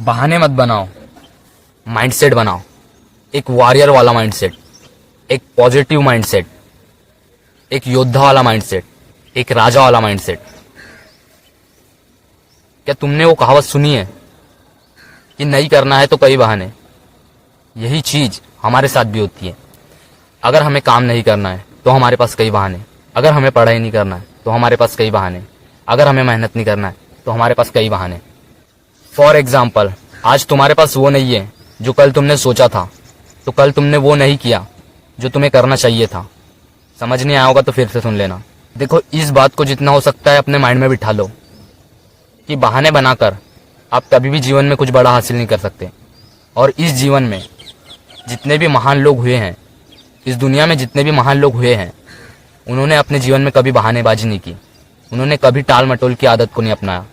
बहाने मत बनाओ, माइंडसेट बनाओ। एक वॉरियर वाला माइंडसेट, एक पॉजिटिव माइंडसेट, एक योद्धा वाला माइंडसेट, एक राजा वाला माइंडसेट। क्या तुमने वो कहावत सुनी है कि नहीं करना है तो कई बहाने? यही चीज हमारे साथ भी होती है। अगर हमें काम नहीं करना है तो हमारे पास कई बहाने, अगर हमें पढ़ाई नहीं करना है तो हमारे पास कई बहाने, अगर हमें मेहनत नहीं करना है तो हमारे पास कई बहाने। फॉर एग्जाम्पल, आज तुम्हारे पास वो नहीं है जो कल तुमने सोचा था, तो कल तुमने वो नहीं किया जो तुम्हें करना चाहिए था। समझ नहीं आया होगा तो फिर से सुन लेना। देखो, इस बात को जितना हो सकता है अपने माइंड में बिठा लो कि बहाने बनाकर आप कभी भी जीवन में कुछ बड़ा हासिल नहीं कर सकते। और इस जीवन में जितने भी महान लोग हुए हैं, इस दुनिया में जितने भी महान लोग हुए हैं, उन्होंने अपने जीवन में कभी बहानेबाजी नहीं की। उन्होंने कभी टाल मटोल की आदत को नहीं अपनाया।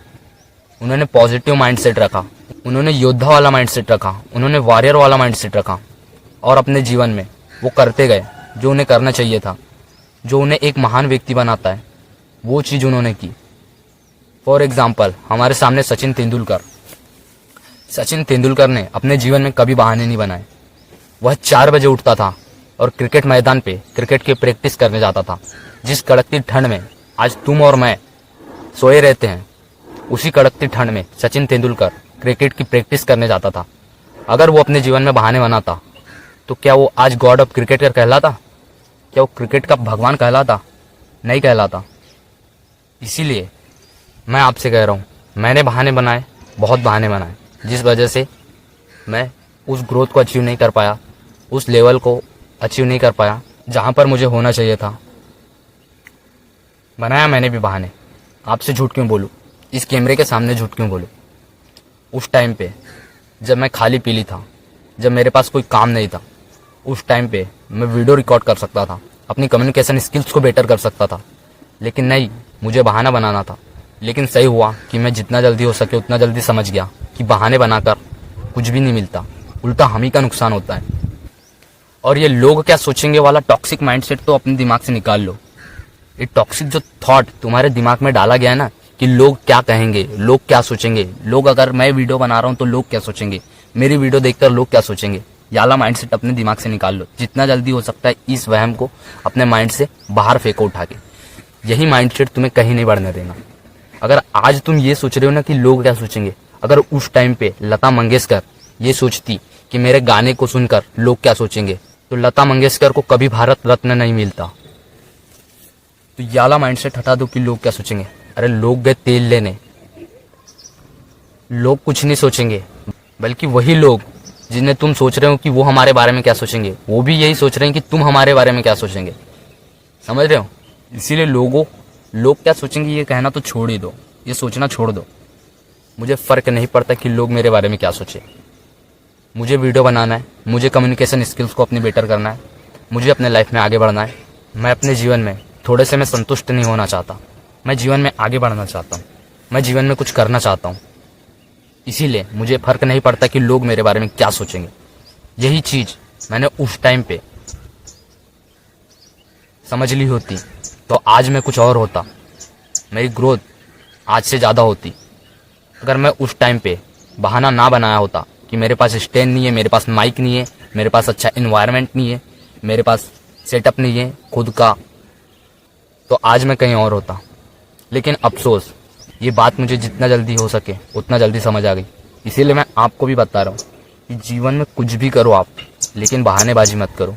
उन्होंने पॉजिटिव माइंडसेट रखा, उन्होंने योद्धा वाला माइंडसेट रखा, उन्होंने वॉरियर वाला माइंडसेट रखा और अपने जीवन में वो करते गए जो उन्हें करना चाहिए था, जो उन्हें एक महान व्यक्ति बनाता है, वो चीज़ उन्होंने की। फॉर एग्जाम्पल, हमारे सामने सचिन तेंदुलकर ने अपने जीवन में कभी बहाने नहीं बनाए। वह 4 बजे उठता था और क्रिकेट मैदान पे क्रिकेट की प्रैक्टिस करने जाता था। जिस कड़कती ठंड में आज तुम और मैं सोए रहते हैं, उसी कड़कती ठंड में सचिन तेंदुलकर क्रिकेट की प्रैक्टिस करने जाता था। अगर वो अपने जीवन में बहाने बनाता तो क्या वो आज गॉड ऑफ क्रिकेटर कहलाता? क्या वो क्रिकेट का भगवान कहलाता? नहीं कहलाता। इसीलिए मैं आपसे कह रहा हूँ, मैंने बहाने बनाए, बहुत बहाने बनाए, जिस वजह से मैं उस ग्रोथ को अचीव नहीं कर पाया, उस लेवल को अचीव नहीं कर पाया जहाँ पर मुझे होना चाहिए था। बनाया मैंने भी बहाने। आपसे झूठ क्यों बोलूँ, इस कैमरे के सामने झूठ क्यों बोलूँ? उस टाइम पे जब मैं खाली पीली था, जब मेरे पास कोई काम नहीं था, उस टाइम पे मैं वीडियो रिकॉर्ड कर सकता था, अपनी कम्युनिकेशन स्किल्स को बेटर कर सकता था। लेकिन नहीं, मुझे बहाना बनाना था। लेकिन सही हुआ कि मैं जितना जल्दी हो सके उतना जल्दी समझ गया कि बहाने बनाकर कुछ भी नहीं मिलता, उल्टा हम ही का नुकसान होता है। और ये लोग क्या सोचेंगे वाला टॉक्सिक माइंडसेट तो अपने दिमाग से निकाल लो। ये टॉक्सिक जो थॉट तुम्हारे दिमाग में डाला गया है ना, कि लोग क्या कहेंगे, लोग क्या सोचेंगे, लोग अगर मैं वीडियो बना रहा हूँ तो लोग क्या सोचेंगे, मेरी वीडियो देखकर लोग क्या सोचेंगे, याला माइंडसेट अपने दिमाग से निकाल लो। जितना जल्दी हो सकता है इस वहम को अपने माइंड से बाहर फेंको उठा के। यही माइंडसेट तुम्हें कहीं नहीं बढ़ने देना। अगर आज तुम ये सोच रहे हो ना कि लोग क्या सोचेंगे, अगर उस टाइम पे लता मंगेशकर ये सोचती कि मेरे गाने को सुनकर लोग क्या सोचेंगे, तो लता मंगेशकर को कभी भारत रत्न नहीं मिलता। तो याला माइंडसेट हटा दो कि लोग क्या सोचेंगे। अरे लोग गए तेल लेने, लोग कुछ नहीं सोचेंगे, बल्कि वही लोग जिन्हें तुम सोच रहे हो कि वो हमारे बारे में क्या सोचेंगे, वो भी यही सोच रहे हैं कि तुम हमारे बारे में क्या सोचेंगे। समझ रहे हो? इसीलिए लोग क्या सोचेंगे ये कहना तो छोड़ ही दो, ये सोचना छोड़ दो। मुझे फर्क नहीं पड़ता कि लोग मेरे बारे में क्या सोचे। मुझे वीडियो बनाना है, मुझे कम्युनिकेशन स्किल्स को अपनी बेटर करना है, मुझे अपने लाइफ में आगे बढ़ना है। मैं अपने जीवन में थोड़े से मैं संतुष्ट नहीं होना चाहता। मैं जीवन में आगे बढ़ना चाहता हूँ, मैं जीवन में कुछ करना चाहता हूँ। इसीलिए मुझे फर्क नहीं पड़ता कि लोग मेरे बारे में क्या सोचेंगे। यही चीज़ मैंने उस टाइम पे समझ ली होती तो आज मैं कुछ और होता, मेरी ग्रोथ आज से ज़्यादा होती। अगर मैं उस टाइम पे बहाना ना बनाया होता कि मेरे पास स्टैंड नहीं है, मेरे पास माइक नहीं है, मेरे पास अच्छा इन्वायरमेंट नहीं है, मेरे पास सेटअप नहीं है खुद का, तो आज मैं कहीं और होता। लेकिन अफसोस, ये बात मुझे जितना जल्दी हो सके उतना जल्दी समझ आ गई। इसीलिए मैं आपको भी बता रहा हूँ कि जीवन में कुछ भी करो आप, लेकिन बहानेबाजी मत करो।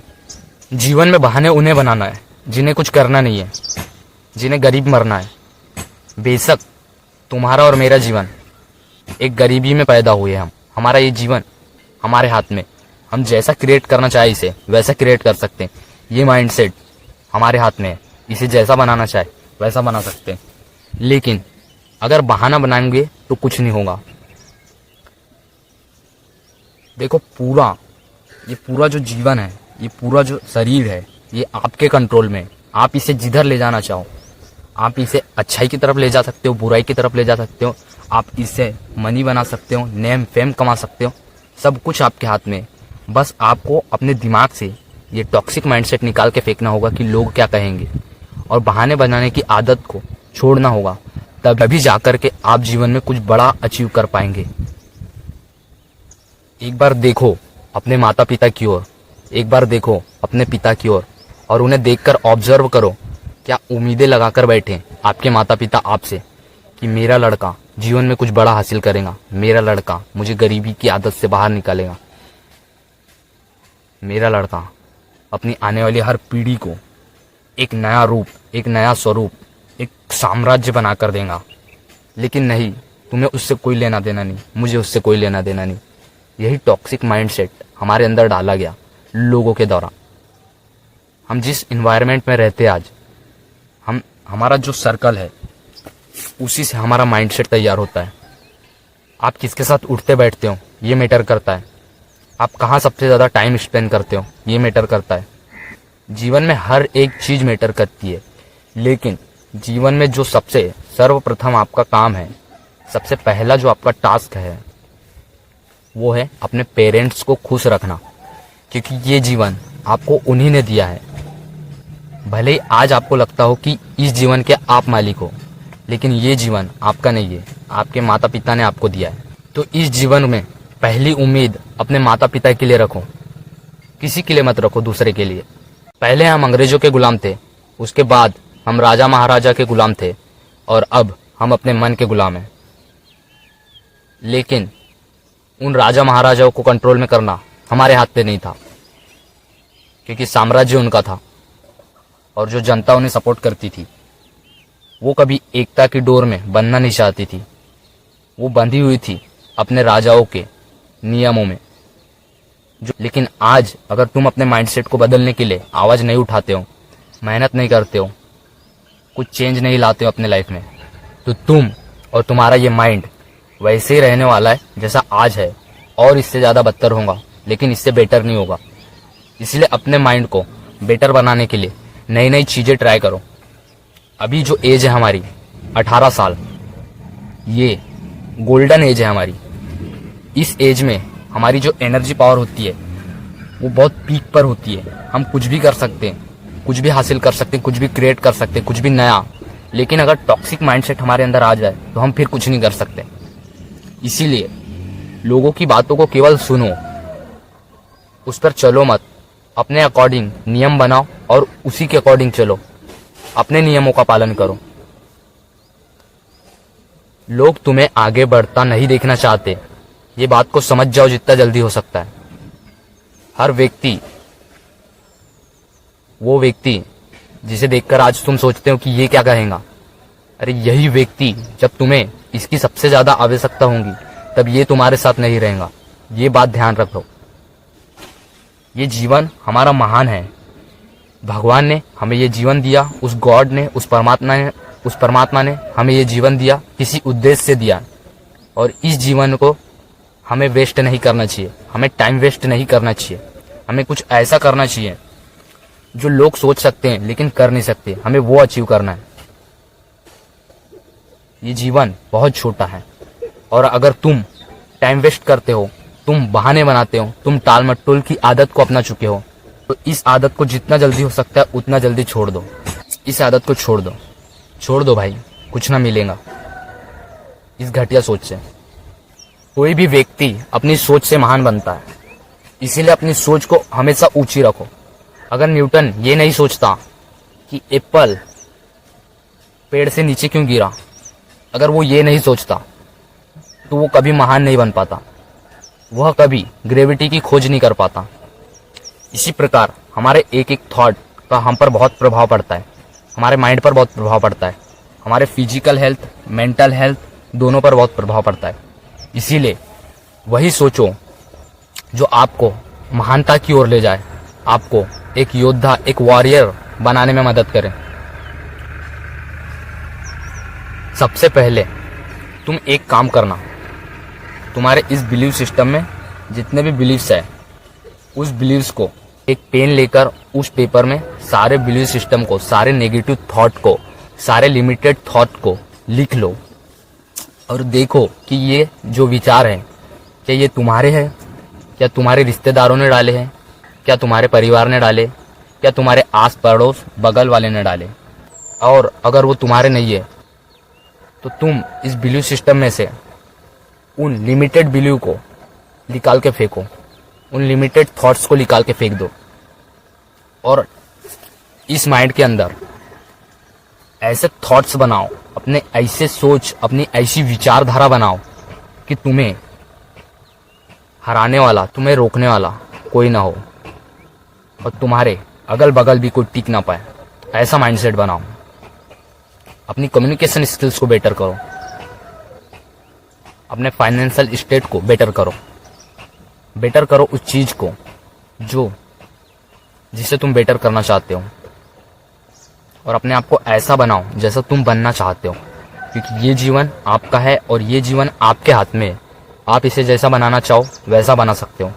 जीवन में बहाने उन्हें बनाना है जिन्हें कुछ करना नहीं है, जिन्हें गरीब मरना है। बेशक तुम्हारा और मेरा जीवन एक गरीबी में पैदा हुए हम, हमारा ये जीवन हमारे हाथ में, हम जैसा क्रिएट करना चाहे इसे वैसा क्रिएट कर सकते हैं। ये माइंडसेट हमारे हाथ में है, इसे जैसा बनाना चाहे वैसा बना सकते हैं। लेकिन अगर बहाना बनाएंगे तो कुछ नहीं होगा। देखो, ये पूरा जो जीवन है, ये पूरा जो शरीर है, ये आपके कंट्रोल में। आप इसे जिधर ले जाना चाहो, आप इसे अच्छाई की तरफ ले जा सकते हो, बुराई की तरफ ले जा सकते हो, आप इससे मनी बना सकते हो, नेम फेम कमा सकते हो, सब कुछ आपके हाथ में। बस आपको अपने दिमाग से ये टॉक्सिक माइंडसेट निकाल के फेंकना होगा कि लोग क्या कहेंगे, और बहाने बनाने की आदत को छोड़ना होगा। तभी जाकर के आप जीवन में कुछ बड़ा अचीव कर पाएंगे। एक बार देखो अपने माता पिता की ओर, एक बार देखो अपने पिता की ओर और उन्हें देखकर ऑब्जर्व करो। क्या उम्मीदें लगाकर बैठे आपके माता पिता आपसे कि मेरा लड़का जीवन में कुछ बड़ा हासिल करेगा, मेरा लड़का मुझे गरीबी की आदत से बाहर निकालेगा, मेरा लड़का अपनी आने वाली हर पीढ़ी को एक नया रूप, एक नया स्वरूप, एक साम्राज्य बनाकर देगा। लेकिन नहीं, तुम्हें उससे कोई लेना देना नहीं, मुझे उससे कोई लेना देना नहीं। यही टॉक्सिक माइंडसेट हमारे अंदर डाला गया लोगों के द्वारा। हम जिस इन्वायरमेंट में रहते आज, हमारा जो सर्कल है उसी से हमारा माइंडसेट तैयार होता है। आप किसके साथ उठते बैठते हो ये मैटर करता है। आप कहाँ सबसे ज़्यादा टाइम स्पेंड करते हो ये मैटर करता है। जीवन में हर एक चीज़ मैटर करती है, लेकिन जीवन में जो सबसे सर्वप्रथम आपका काम है, सबसे पहला जो आपका टास्क है, वो है अपने पेरेंट्स को खुश रखना। क्योंकि ये जीवन आपको उन्हीं ने दिया है। भले ही आज आपको लगता हो कि इस जीवन के आप मालिक हो, लेकिन ये जीवन आपका नहीं है, आपके माता पिता ने आपको दिया है। तो इस जीवन में पहली उम्मीद अपने माता पिता के लिए रखो, किसी के लिए मत रखो, दूसरे के लिए। पहले हम अंग्रेजों के गुलाम थे, उसके बाद हम राजा महाराजा के गुलाम थे, और अब हम अपने मन के गुलाम हैं। लेकिन उन राजा महाराजाओं को कंट्रोल में करना हमारे हाथ पे नहीं था, क्योंकि साम्राज्य उनका था और जो जनता उन्हें सपोर्ट करती थी वो कभी एकता की डोर में बंधना नहीं चाहती थी। वो बंधी हुई थी अपने राजाओं के नियमों में। लेकिन आज अगर तुम अपने माइंडसेट को बदलने के लिए आवाज़ नहीं उठाते हो, मेहनत नहीं करते हो, कुछ चेंज नहीं लाते हो अपने लाइफ में, तो तुम और तुम्हारा ये माइंड वैसे ही रहने वाला है जैसा आज है, और इससे ज़्यादा बदतर होगा, लेकिन इससे बेटर नहीं होगा। इसलिए अपने माइंड को बेटर बनाने के लिए नई नई चीज़ें ट्राई करो। अभी जो एज है हमारी 18 साल, ये गोल्डन एज है हमारी। इस एज में हमारी जो एनर्जी पावर होती है वो बहुत पीक पर होती है। हम कुछ भी कर सकते हैं, कुछ भी हासिल कर सकते हैं, कुछ भी क्रिएट कर सकते हैं, कुछ भी नया। लेकिन अगर टॉक्सिक माइंडसेट हमारे अंदर आ जाए तो हम फिर कुछ नहीं कर सकते। इसीलिए लोगों की बातों को केवल सुनो, उस पर चलो मत। अपने अकॉर्डिंग नियम बनाओ और उसी के अकॉर्डिंग चलो, अपने नियमों का पालन करो। लोग तुम्हें आगे बढ़ता नहीं देखना चाहते, ये बात को समझ जाओ जितना जल्दी हो सकता है। हर व्यक्ति, वो व्यक्ति जिसे देखकर आज तुम सोचते हो कि ये क्या कहेगा, अरे यही व्यक्ति जब तुम्हें इसकी सबसे ज्यादा आवश्यकता होगी तब ये तुम्हारे साथ नहीं रहेगा। ये बात ध्यान रखो। ये जीवन हमारा महान है। भगवान ने हमें ये जीवन दिया, उस गॉड ने, उस परमात्मा ने हमें ये जीवन दिया, किसी उद्देश्य से दिया। और इस जीवन को हमें वेस्ट नहीं करना चाहिए, हमें टाइम वेस्ट नहीं करना चाहिए। हमें कुछ ऐसा करना चाहिए जो लोग सोच सकते हैं लेकिन कर नहीं सकते, हमें वो अचीव करना है। ये जीवन बहुत छोटा है, और अगर तुम टाइम वेस्ट करते हो, तुम बहाने बनाते हो, तुम टाल मटोल की आदत को अपना चुके हो, तो इस आदत को जितना जल्दी हो सकता है उतना जल्दी छोड़ दो। इस आदत को छोड़ दो, छोड़ दो भाई, कुछ ना मिलेगा इस घटिया सोच से। कोई भी व्यक्ति अपनी सोच से महान बनता है, इसीलिए अपनी सोच को हमेशा ऊंची रखो। अगर न्यूटन ये नहीं सोचता कि एप्पल पेड़ से नीचे क्यों गिरा, अगर वो ये नहीं सोचता तो वो कभी महान नहीं बन पाता, वह कभी ग्रेविटी की खोज नहीं कर पाता। इसी प्रकार हमारे एक एक थॉट का हम पर बहुत प्रभाव पड़ता है, हमारे माइंड पर बहुत प्रभाव पड़ता है, हमारे फिजिकल हेल्थ, मेंटल हेल्थ दोनों पर बहुत प्रभाव पड़ता है। इसीलिए वही सोचो जो आपको महानता की ओर ले जाए, आपको एक योद्धा, एक वॉरियर बनाने में मदद करे। सबसे पहले तुम एक काम करना, तुम्हारे इस बिलीव सिस्टम में जितने भी बिलीव्स है, उस बिलीव्स को एक पेन लेकर उस पेपर में सारे बिलीव सिस्टम को, सारे नेगेटिव थॉट को, सारे लिमिटेड थॉट को लिख लो और देखो कि ये जो विचार है क्या ये तुम्हारे हैं, क्या तुम्हारे रिश्तेदारों ने डाले हैं, क्या तुम्हारे परिवार ने डाले, क्या तुम्हारे आस पड़ोस बगल वाले ने डाले। और अगर वो तुम्हारे नहीं है तो तुम इस बिलीव सिस्टम में से उन लिमिटेड बिलीव को निकाल के फेंको, उन लिमिटेड थॉट्स को निकाल के फेंक दो और इस माइंड के अंदर ऐसे थॉट्स बनाओ, अपने ऐसे सोच, अपनी ऐसी विचारधारा बनाओ कि तुम्हें हराने वाला, तुम्हें रोकने वाला कोई ना हो और तुम्हारे अगल बगल भी कोई टिक ना पाए। ऐसा माइंडसेट बनाओ। अपनी कम्युनिकेशन स्किल्स को बेटर करो, अपने फाइनेंशियल स्टेट को बेटर करो, बेटर करो उस चीज को जिसे तुम बेटर करना चाहते हो और अपने आप को ऐसा बनाओ जैसा तुम बनना चाहते हो, क्योंकि ये जीवन आपका है और ये जीवन आपके हाथ में है। आप इसे जैसा बनाना चाहो वैसा बना सकते हो।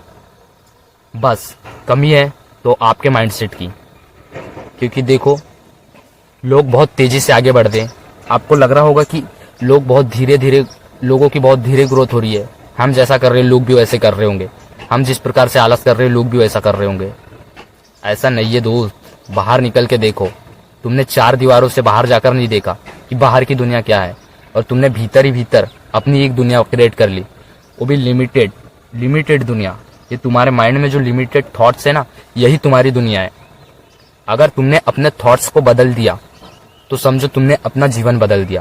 बस कमी है तो आपके माइंडसेट की, क्योंकि देखो लोग बहुत तेजी से आगे बढ़ते हैं। आपको लग रहा होगा कि लोगों की बहुत धीरे ग्रोथ हो रही है। हम जैसा कर रहे हैं लोग भी वैसे कर रहे होंगे, हम जिस प्रकार से आलस कर रहे हैं लोग भी वैसा कर रहे होंगे। ऐसा नहीं है दोस्त, बाहर निकल के देखो। तुमने 4 दीवारों से बाहर जाकर नहीं देखा कि बाहर की दुनिया क्या है, और तुमने भीतर ही भीतर अपनी एक दुनिया क्रिएट कर ली, वो भी लिमिटेड दुनिया। ये तुम्हारे माइंड में जो लिमिटेड थॉट्स है ना, यही तुम्हारी दुनिया है। अगर तुमने अपने थॉट्स को बदल दिया तो समझो तुमने अपना जीवन बदल दिया।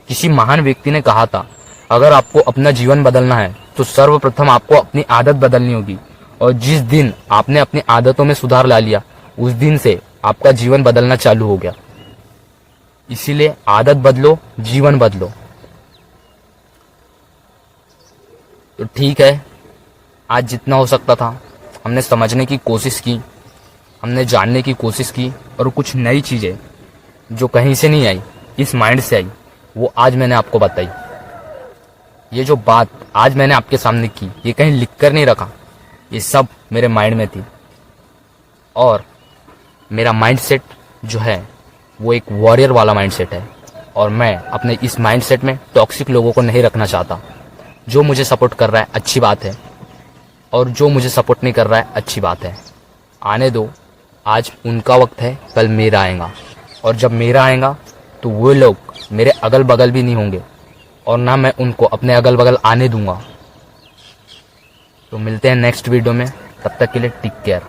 किसी महान व्यक्ति ने कहा था, अगर आपको अपना जीवन बदलना है तो सर्वप्रथम आपको अपनी आदत बदलनी होगी, और जिस दिन आपने अपनी आदतों में सुधार ला लिया उस दिन से आपका जीवन बदलना चालू हो गया। इसीलिए आदत बदलो, जीवन बदलो। तो ठीक है, आज जितना हो सकता था हमने समझने की कोशिश की, हमने जानने की कोशिश की, और कुछ नई चीजें जो कहीं से नहीं आई, इस माइंड से आई, वो आज मैंने आपको बताई। ये जो बात आज मैंने आपके सामने की, ये कहीं लिख कर नहीं रखा, ये सब मेरे माइंड में थी। और मेरा माइंडसेट जो है वो एक वॉरियर वाला माइंडसेट है, और मैं अपने इस माइंडसेट में टॉक्सिक लोगों को नहीं रखना चाहता। जो मुझे सपोर्ट कर रहा है अच्छी बात है, और जो मुझे सपोर्ट नहीं कर रहा है अच्छी बात है। आने दो, आज उनका वक्त है, कल मेरा आएगा, और जब मेरा आएगा तो वो लोग मेरे अगल बगल भी नहीं होंगे, और ना मैं उनको अपने अगल बगल आने दूंगा। तो मिलते हैं नेक्स्ट वीडियो में, तब तक के लिए टेक केयर।